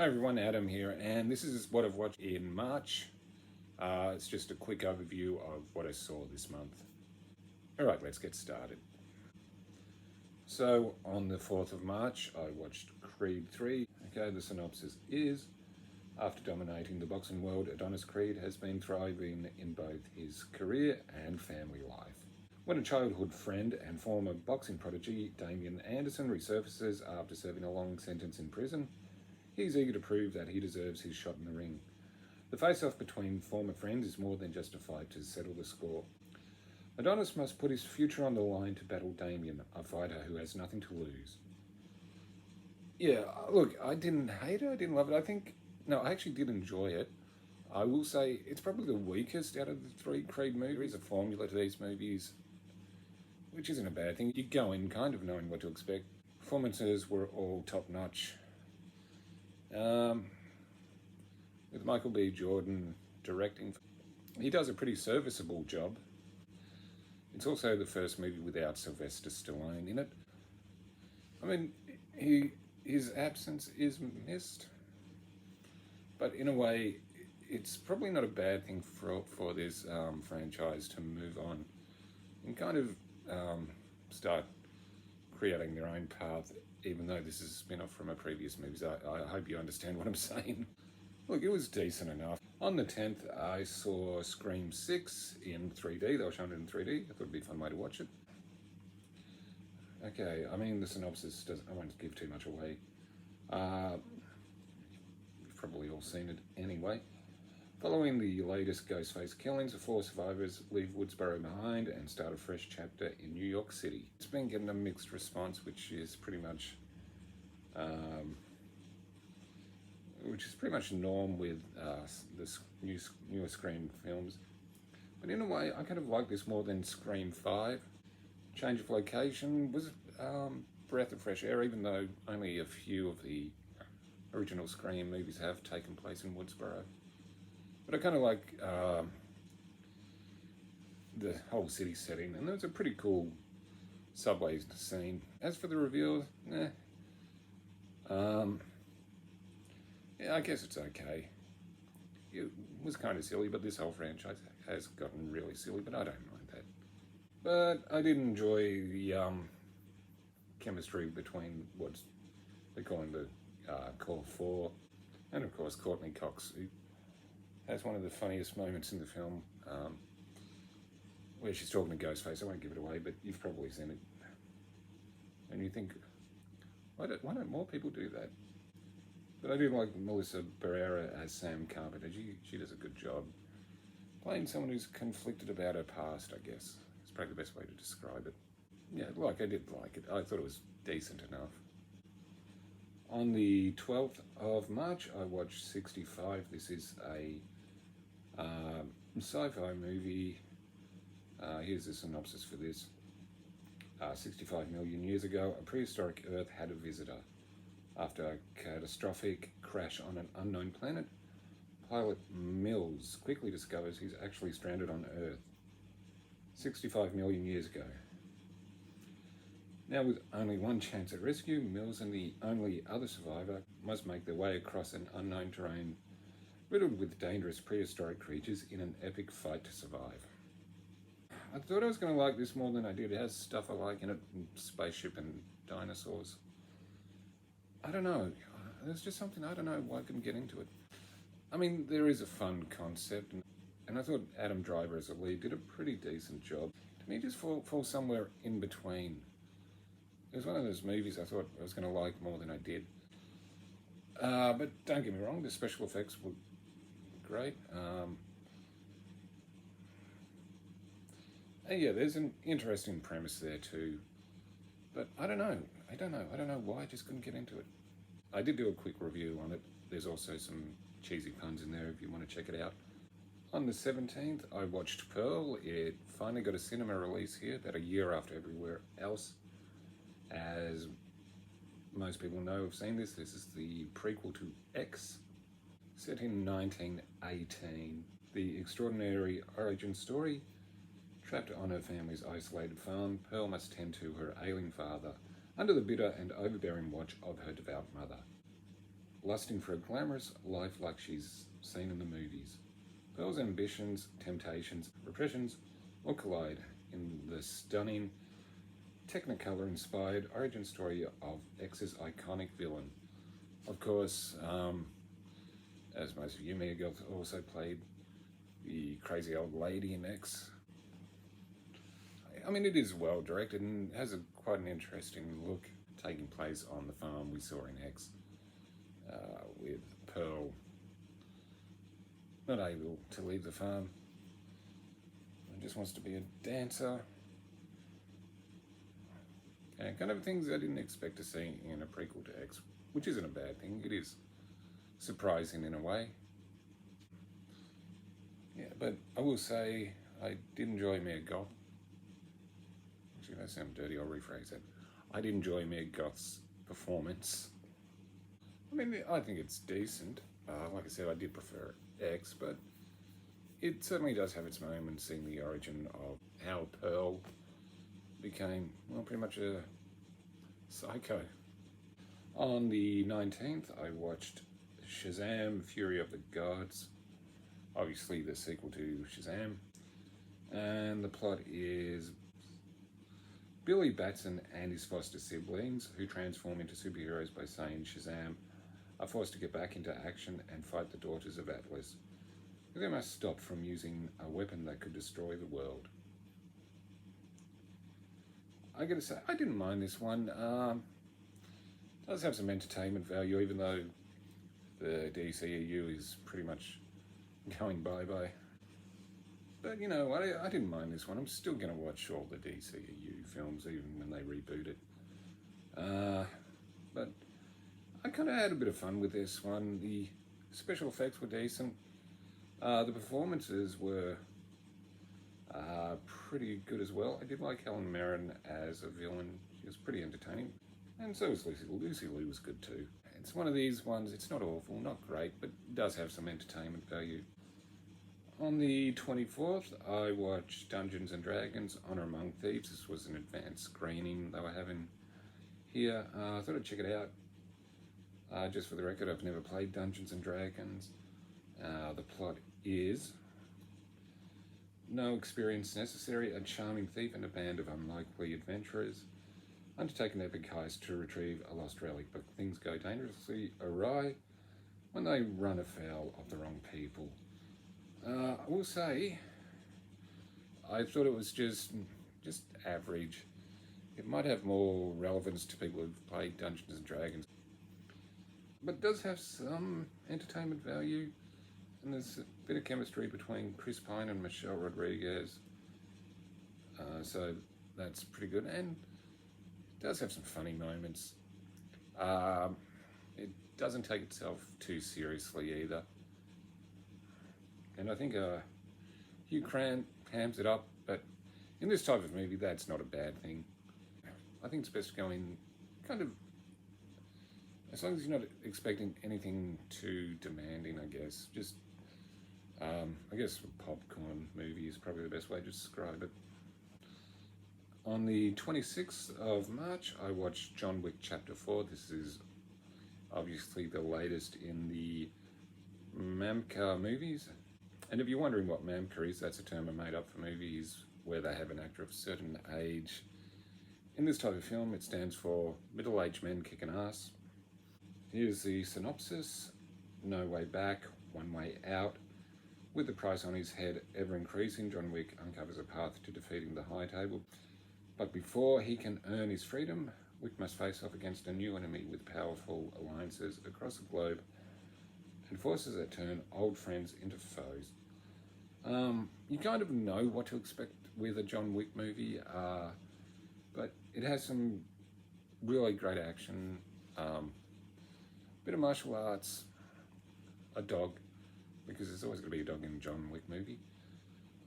everyone, Adam here, and this is what I've watched in March. It's just a quick overview of what I saw this month. Alright, let's get started. So, on the 4th of March, I watched Creed 3. Okay, the synopsis is, after dominating the boxing world, Adonis Creed has been thriving in both his career and family life. When a childhood friend and former boxing prodigy, Damian Anderson, resurfaces after serving a long sentence in prison, he's eager to prove that he deserves his shot in the ring. The face-off between former friends is more than just a fight to settle the score. Adonis must put his future on the line to battle Damian, a fighter who has nothing to lose. Yeah, look, I didn't hate it, I didn't love it. I actually did enjoy it. I will say it's probably the weakest out of the three Creed movies. A formula to these movies, which isn't a bad thing. You go in kind of knowing what to expect. Performances were all top-notch. With Michael B. Jordan directing, he does a pretty serviceable job. It's also the first movie without Sylvester Stallone in it. I mean, his absence is missed, but in a way, it's probably not a bad thing for this franchise to move on and kind of start creating their own path, even though this is a spin-off from a previous movies. I hope you understand what I'm saying. Look, it was decent enough. On the 10th, I saw Scream 6 in 3D. They were shown it in 3D. I thought it'd be a fun way to watch it. Okay, I mean, the synopsis I won't give too much away. You've probably all seen it anyway. Following the latest Ghostface killings, the four survivors leave Woodsboro behind and start a fresh chapter in New York City. It's been getting a mixed response, which is pretty much norm with the newer Scream films. But in a way, I kind of like this more than Scream 5. Change of location was breath of fresh air, even though only a few of the original Scream movies have taken place in Woodsboro. But I kind of like the whole city setting, and there's a pretty cool subway scene. As for the reveal, yeah, I guess it's okay. It was kind of silly, but this whole franchise has gotten really silly, but I don't mind that. But I did enjoy the chemistry between what they're calling the Core 4, and of course Courtney Cox, who has one of the funniest moments in the film, where she's talking to Ghostface. I won't give it away, but you've probably seen it. And you think, why don't more people do that? But I do like Melissa Barrera as Sam Carpenter. She does a good job playing someone who's conflicted about her past, I guess. It's probably the best way to describe it. Yeah, I did like it. I thought it was decent enough. On the 12th of March, I watched 65. This is a sci-fi movie. Here's the synopsis for this. 65 million years ago, a prehistoric Earth had a visitor. After a catastrophic crash on an unknown planet, pilot Mills quickly discovers he's actually stranded on Earth 65 million years ago. Now, with only one chance at rescue, Mills and the only other survivor must make their way across an unknown terrain riddled with dangerous prehistoric creatures in an epic fight to survive. I thought I was going to like this more than I did. It has stuff I like in it, spaceship and dinosaurs. I don't know. There's just something, I don't know why I couldn't get into it. I mean, there is a fun concept, and I thought Adam Driver as a lead did a pretty decent job. To me, it just falls somewhere in between. It was one of those movies I thought I was going to like more than I did. But don't get me wrong, the special effects were great. And yeah, there's an interesting premise there too. But I don't know why I just couldn't get into it. I did do a quick review on it. There's also some cheesy puns in there if you want to check it out. On the 17th, I watched Pearl. It finally got a cinema release here, about a year after everywhere else. As most people know, have seen this. This is the prequel to X, set in 1918. The extraordinary origin story. Trapped on her family's isolated farm, Pearl must tend to her ailing father under the bitter and overbearing watch of her devout mother. lusting for a glamorous life like she's seen in the movies. Pearl's ambitions, temptations, repressions all collide in the stunning, Technicolor-inspired origin story of X's iconic villain. Of course, as most of you, Mia Goth also played the crazy old lady in X. I mean, it is well directed and has quite an interesting look, taking place on the farm we saw in X, with Pearl not able to leave the farm and just wants to be a dancer. And kind of things I didn't expect to see in a prequel to X, which isn't a bad thing. It is surprising in a way. Yeah, but I will say I did enjoy Mia Goth. Actually, that sounds dirty, I'll rephrase that. I did enjoy Mia Goth's performance. I mean, I think it's decent. Like I said, I did prefer X, but it certainly does have its moments, seeing the origin of how Pearl became, well, pretty much a psycho. On the 19th, I watched Shazam! Fury of the Gods, obviously the sequel to Shazam, and the plot is Billy Batson and his foster siblings, who transform into superheroes by saying Shazam, are forced to get back into action and fight the daughters of Atlas, who they must stop from using a weapon that could destroy the world. I gotta say, I didn't mind this one. It does have some entertainment value, even though the DCEU is pretty much going bye-bye. But you know, I didn't mind this one. I'm still going to watch all the DCEU films, even when they reboot it. But I kind of had a bit of fun with this one. The special effects were decent. The performances were pretty good as well. I did like Helen Mirren as a villain. She was pretty entertaining. And so was Lucy. Lucy Liu was good too. It's one of these ones, it's not awful, not great, but it does have some entertainment value. On the 24th, I watched Dungeons & Dragons: Honor Among Thieves. This was an advanced screening they were having here. I thought I'd check it out. Just for the record, I've never played Dungeons & Dragons. The plot is: no experience necessary, a charming thief and a band of unlikely adventurers undertake an epic heist to retrieve a lost relic, but things go dangerously awry when they run afoul of the wrong people. I will say, I thought it was just average. It might have more relevance to people who've played Dungeons & Dragons, but it does have some entertainment value, and there's a bit of chemistry between Chris Pine and Michelle Rodriguez, so that's pretty good, and it does have some funny moments. It doesn't take itself too seriously either. And I think Hugh Grant hams it up, but in this type of movie, that's not a bad thing. I think it's best to go in kind of, as long as you're not expecting anything too demanding, I guess. Just, I guess a popcorn movie is probably the best way to describe it. On the 26th of March, I watched John Wick Chapter 4. This is obviously the latest in the MAMCA movies. And if you're wondering what MAMCA is, that's a term I made up for movies where they have an actor of a certain age. In this type of film, it stands for middle-aged men kicking ass. Here's the synopsis. No way back, one way out. With the price on his head ever increasing, John Wick uncovers a path to defeating the High Table. But before he can earn his freedom, Wick must face off against a new enemy with powerful alliances across the globe and forces that turn old friends into foes. You kind of know what to expect with a John Wick movie, but it has some really great action, bit of martial arts, a dog, because there's always going to be a dog in a John Wick movie.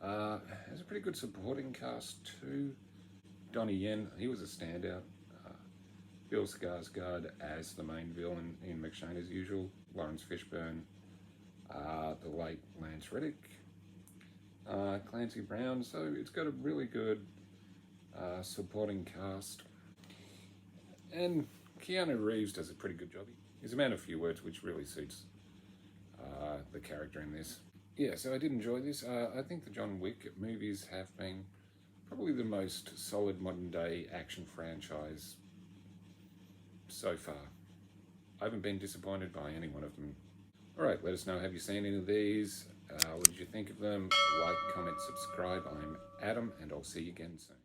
Has a pretty good supporting cast too. Donnie Yen, he was a standout. Bill Skarsgård as the main villain, Ian McShane as usual, Lawrence Fishburne, the late Lance Reddick, Clancy Brown, so it's got a really good supporting cast. And Keanu Reeves does a pretty good job. He's a man of few words, which really suits the character in this. Yeah, so I did enjoy this. I think the John Wick movies have been probably the most solid modern day action franchise so far. I haven't been disappointed by any one of them. Alright, let us know, have you seen any of these? What did you think of them? Like, comment, subscribe. I'm Adam, and I'll see you again soon.